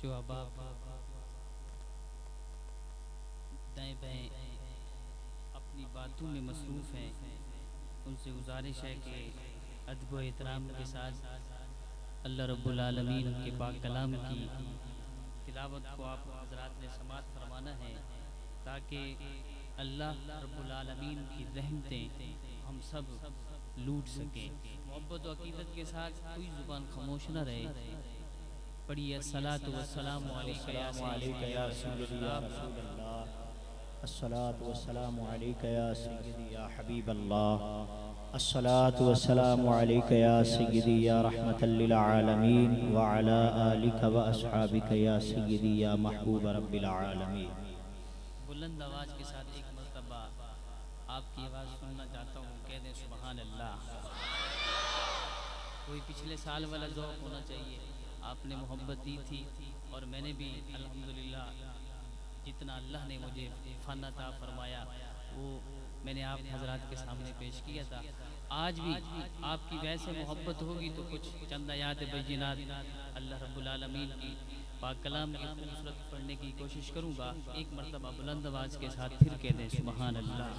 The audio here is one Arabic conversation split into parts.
जो अहबाब दाएं बाएं अपनी बातों में मसरूफ़ हैं, उनसे गुजारिश है कि अदब व एहतराम के साथ अल्लाह रब्बुल आलमीन के पाक कलाम की तिलावत को आप हज़रात ने समात फरमाना है, ताकि अल्लाह रब्बुल आलमीन की रहमतें हम सब लूट सकें। मोहब्बत व अकीदत के साथ कोई ज़ुबान खामोश न रहे। पढ़िए अस्सलातु वस्सलामु अलैका या सय्यदी या रसूल अल्लाह, अस्सलातु वस्सलामु अलैका या सय्यदी या हबीब अल्लाह, अस्सलातु वस्सलामु अलैका या सय्यदी या रहमतल लिल आलमीन व अला आलिका व अस्हाबिका या सय्यदी या महबूब रब्बिल आलमीन। बुलंद आवाज़ के साथ एक मर्तबा आपकी आवाज़ सुनना चाहता हूँ, कह दें सुबहान अल्लाह। कोई पिछले साल वाला ज़ौक़ होना चाहिए। आपने मोहब्बत दी थी और मैंने भी अल्हम्दुलिल्लाह जितना अल्लाह ने मुझे फ़न अता फरमाया वो मैंने आप हज़रात के सामने पेश किया था। आज भी आपकी वैसे मोहब्बत होगी तो कुछ चंद आयात बैजिनात अल्लाह रब्बुल आलमीन की पाक कलाम की खूबसूरत पढ़ने की कोशिश करूँगा। एक मरतबा बुलंद आवाज़ के साथ फिर कह दें सुबहान अल्लाह।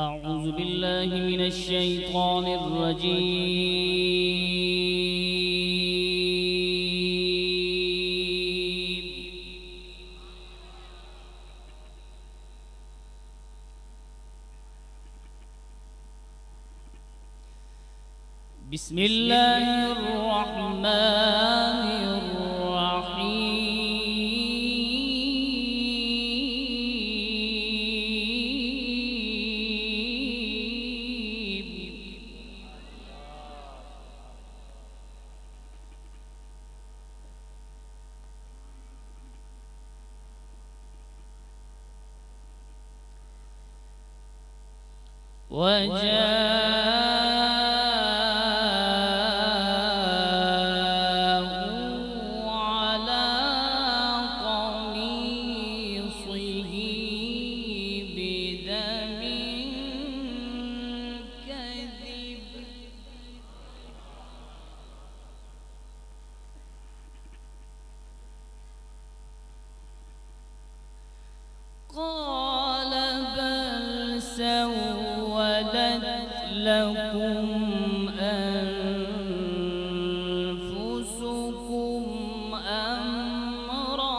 अऊज़ु बिल्लाहि मिनश शैतानिर रजीम। बिस्मिल्लाहिर रहमानिर قال بل سولت لكم أنفسكم أمرا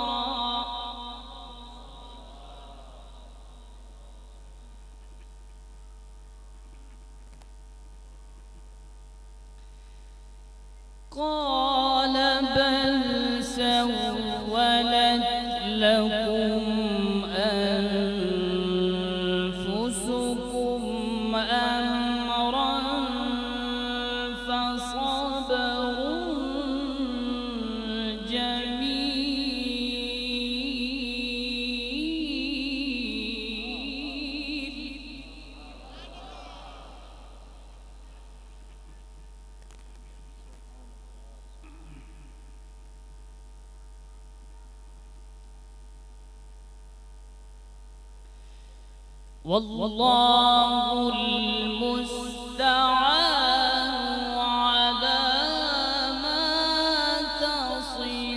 قال بل سولت لكم أنفسكم أمرا فصبر جميل والله المستعان على ما تصفون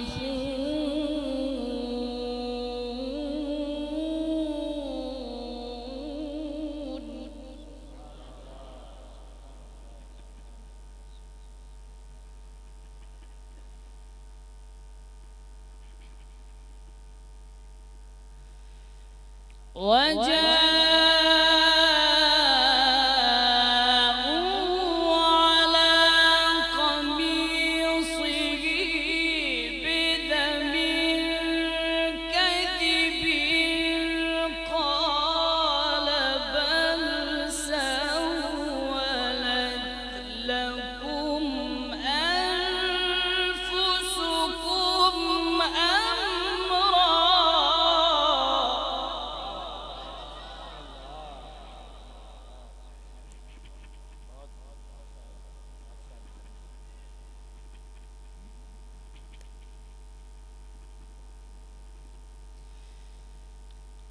وجاءوا على قميصه بدم كذب قال بل سولت لكم أنفسكم أمرا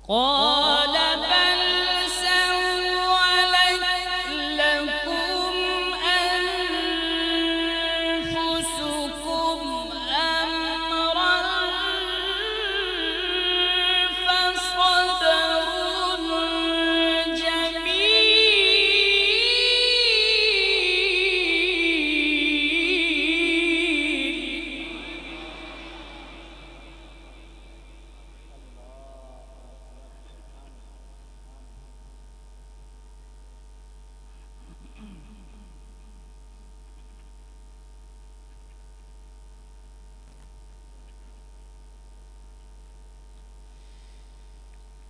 قال بل سولت لكم أنفسكم أمرا فصبر جميل.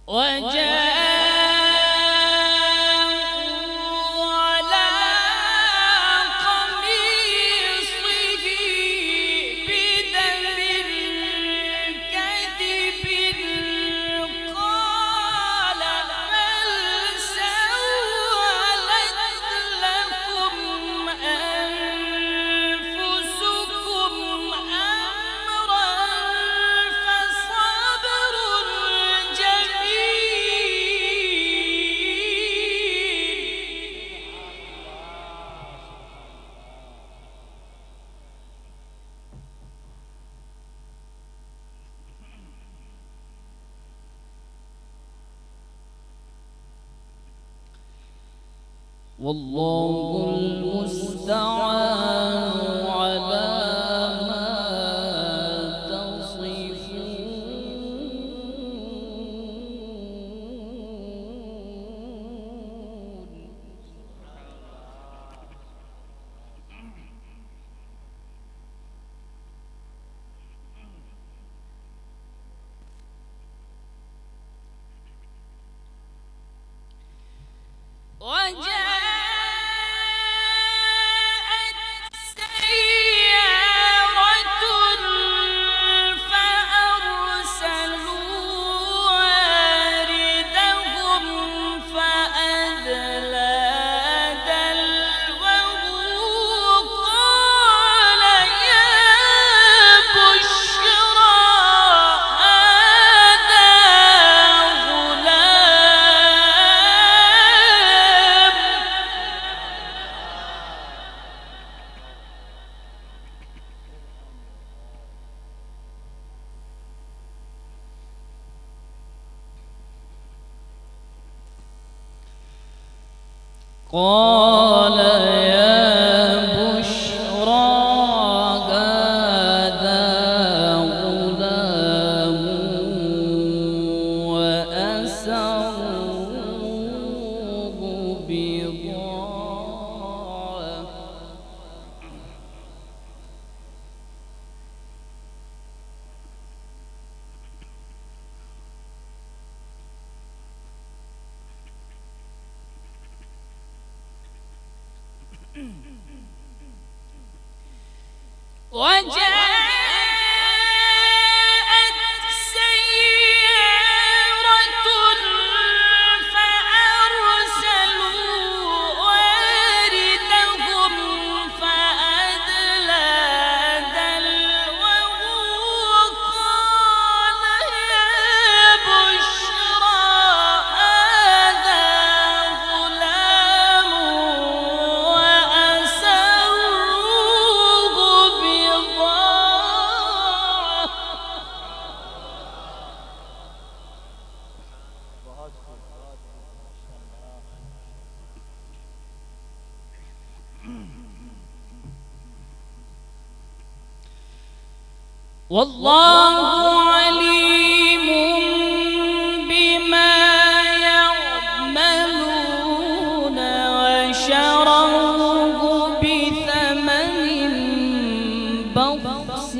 وجاءوا على قميصه بدم كذب قال بل سولت لكم أنفسكم أمرا فصبر والله المستعان على ما تصفون. وجاءت سيارة فأرسلوا واردهم فأدلى دلوه قال يا بشرى هذا غلام. قال يا بشرى هذا غلام وأسروه بضاعة. وجاءت سيارة فأرسلوا واردهم فأدلى دلوه قال يا بشرى هذا غلام وأسروه بضاعة. والله عليم بما يعملون وشروه بثمن بخس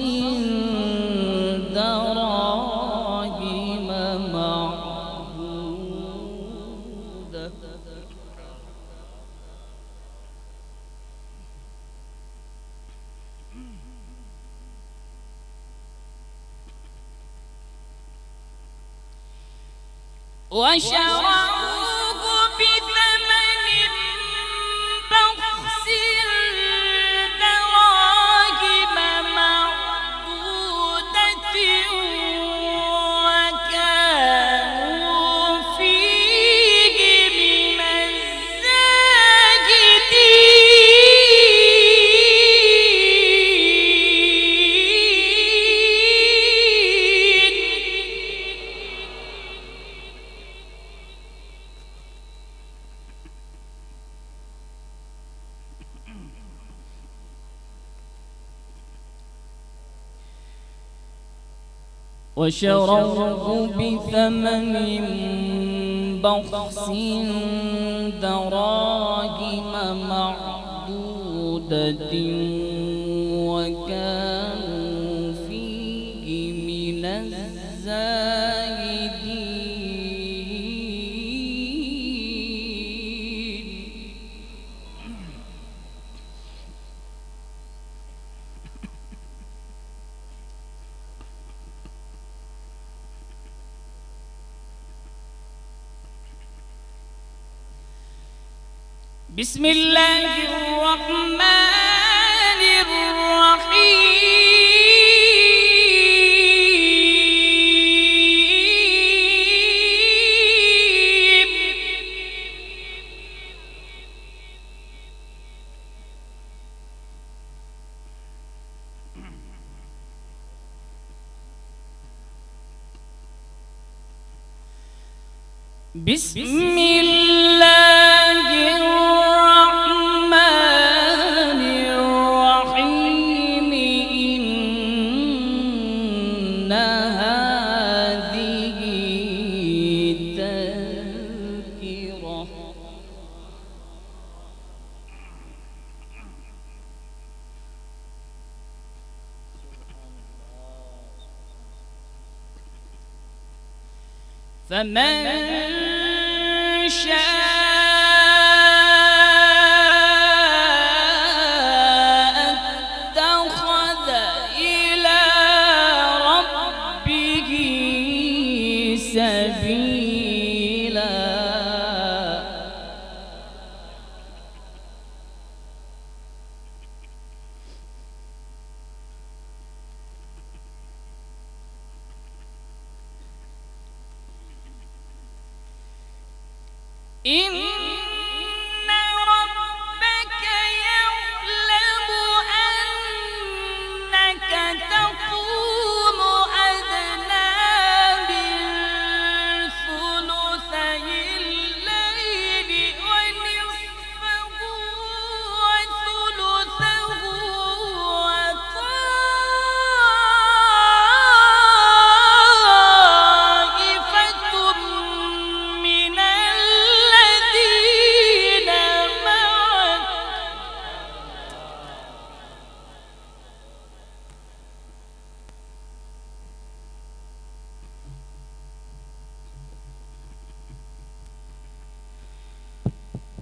دراهم معدودة. وشروه بثمن بخس دراهم معدودة وكانوا وشروه بثمن بخس دراهم معدودة وكانوا فيه من الزاهدين. بسم الله الرحمن الرحيم. بسم الله الرحمن الرحيم. إن هذه تذكرة فمن شاء اتخذ إلى ربه سبيلا. إن ربك يعلم أنك تقوم أدنى من ثلثي الليل ونصفه وثلثه وطائفة من الذين معك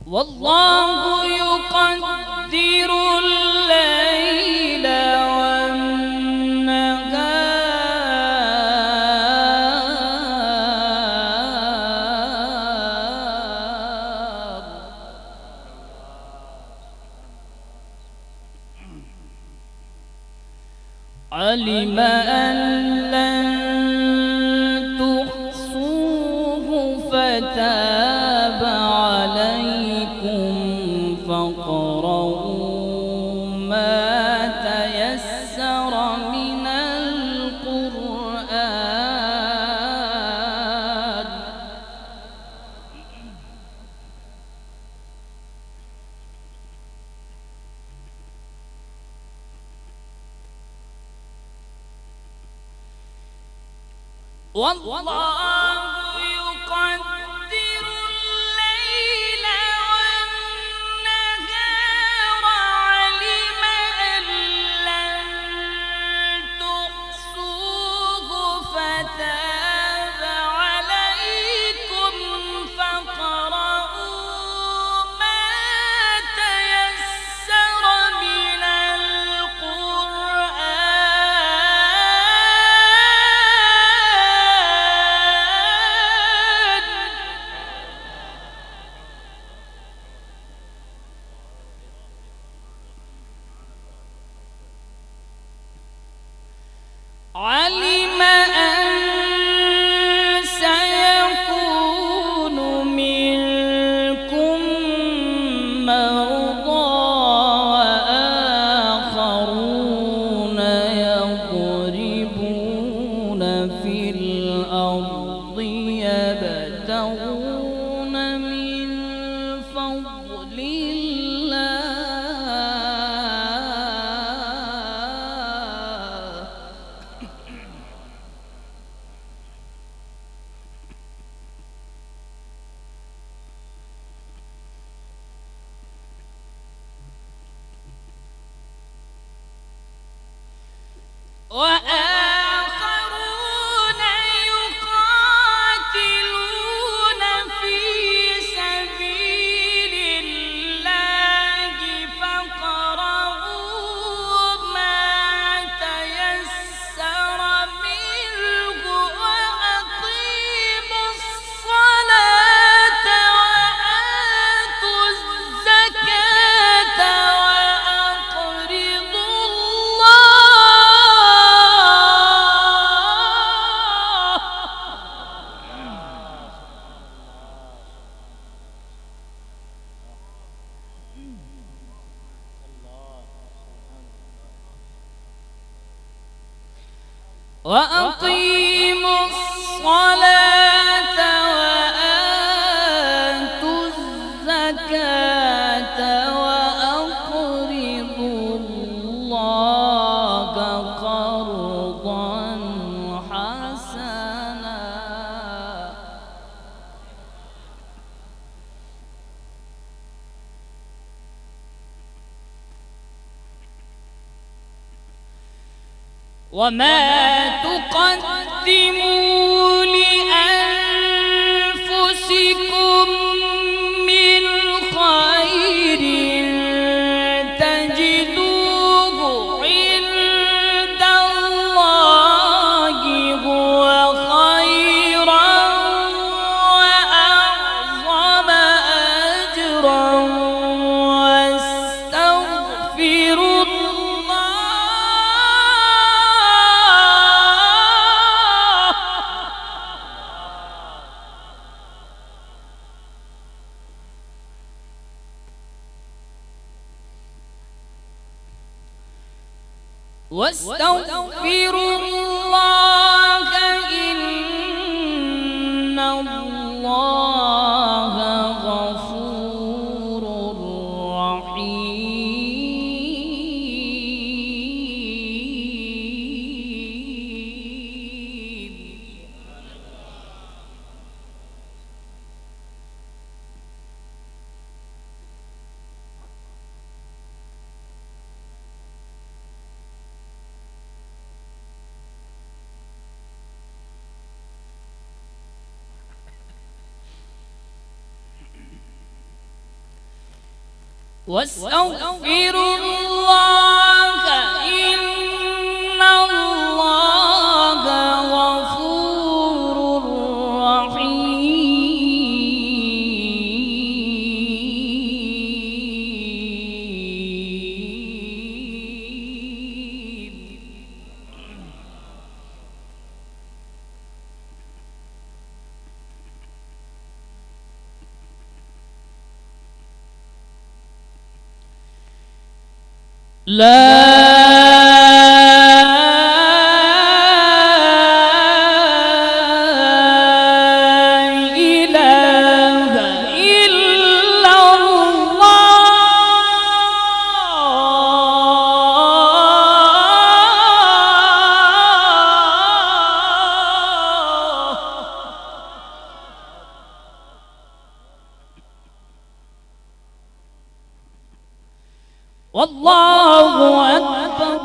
والله يقدر الليل والنهار علم أن لن تحصوه فتاب عليكم فاقرؤوا ما تيسر من القرآن. والله يقدر الليل والنهار علم أن لن تحصوه فتاب عليكم فاقرؤوا ما تيسر من القرآن. علم أن سيكون منكم مرضى وآخرون يضربون في الأرض يبتغون من فضل الله وآخرون يقاتلون في سبيل الله فاقرؤوا ما تيسر منه وأقيموا الصلاة وآتوا الزكاة وأقرضوا وأقيموا الصلاة وآتوا الزكاة وأقرضوا الله قرضا حسنا وما تقدموا لأنفسكم من خير تجدوه عند الله هو خيرا وأعظم أجرا واستغفروا واستغفروا الله إن الله غفور رحيم. واستغفروا الله إن الله غفور رحيم. والله أكبر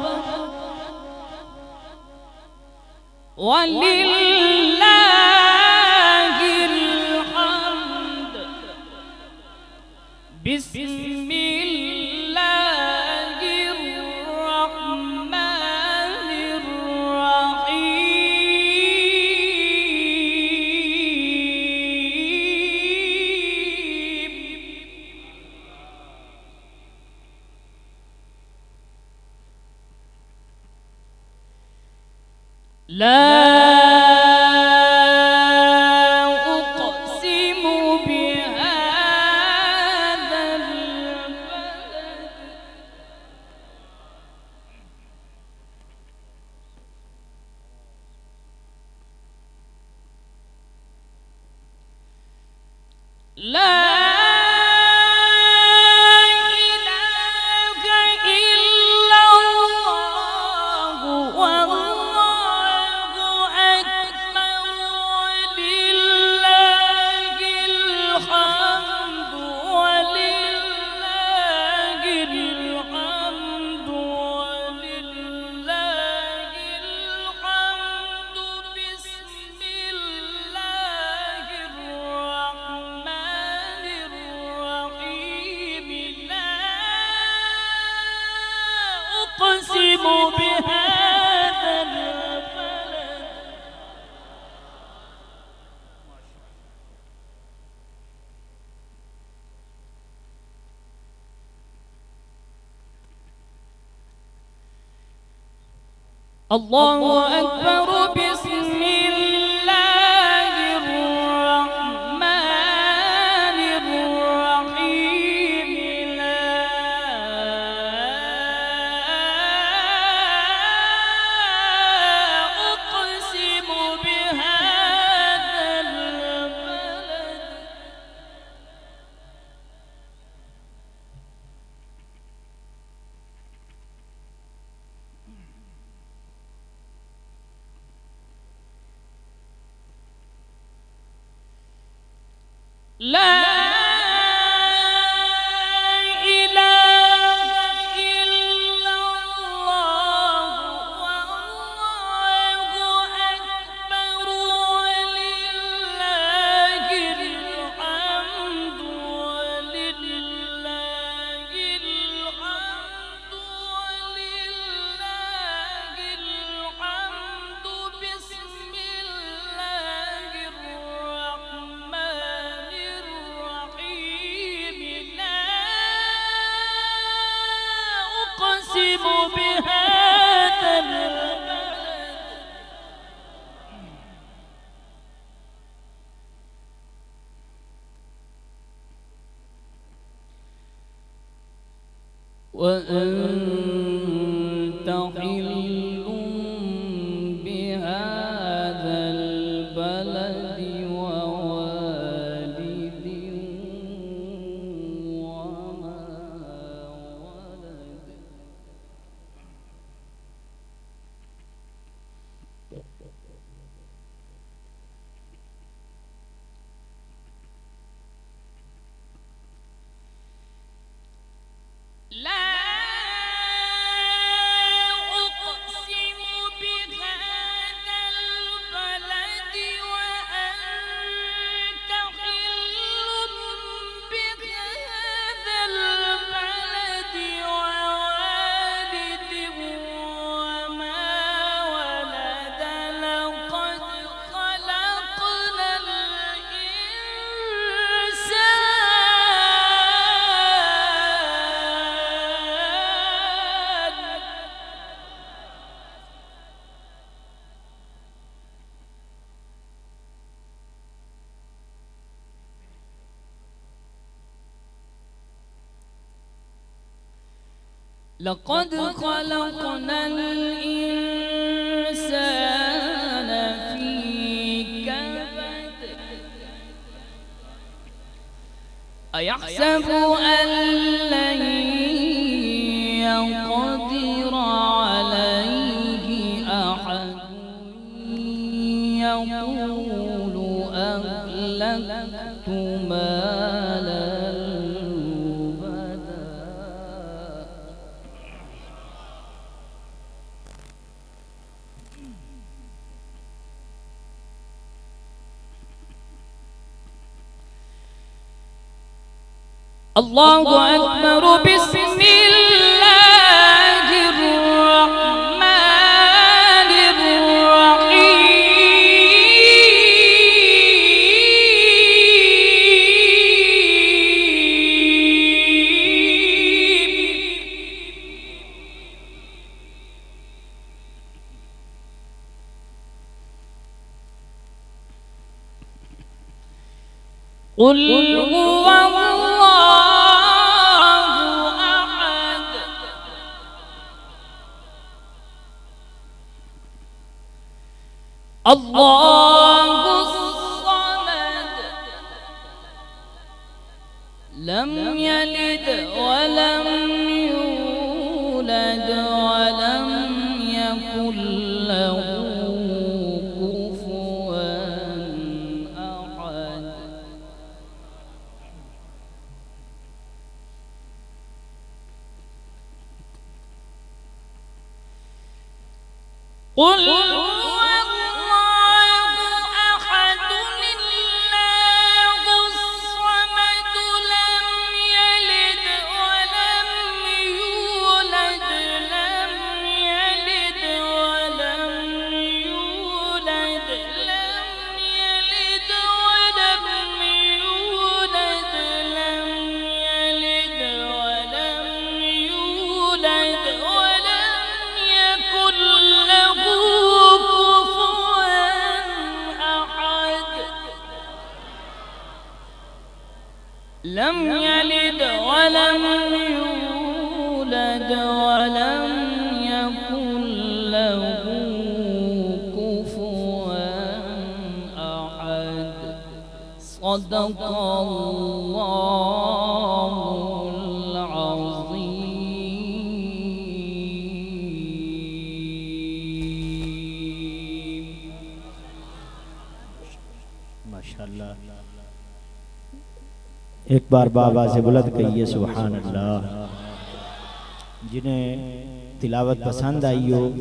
ولله الحمد. بسم الله الرحمن الرحيم. لا أقسم بهذا البلد لا الله أكبر بسم الله الرحمن الرحيم لا أقسم بهذا البلد لا إله إلا الله والله أكبر ولله الحمد ولله الحمد ولله الحمد بسم الله الرحمن الرحيم لا أقسم بهذا البلد وأنت حل بهذا البلد ووالد وما ولد لا أقسم بهذا البلد وأنت حل بهذا البلد ووالد وما ولد لقد خلقنا الإنسان في كبد أيحسب أن لن يقدر عليه أحد يقول أهلكت مالا لبدا الله أكبر بسم الله الرحمن الرحيم قل هو الله الصمد لم يلد ولم يولد ولم يكن له كفوا أحد قل له لم يلد ولم يولد ولم يكن له كفوا أحد. صدق الله العظيم. माशाअल्लाह। एक बार बाबा से बुलंद कहिए सुभान अल्लाह। जिन्हें तिलावत पसंद आई हो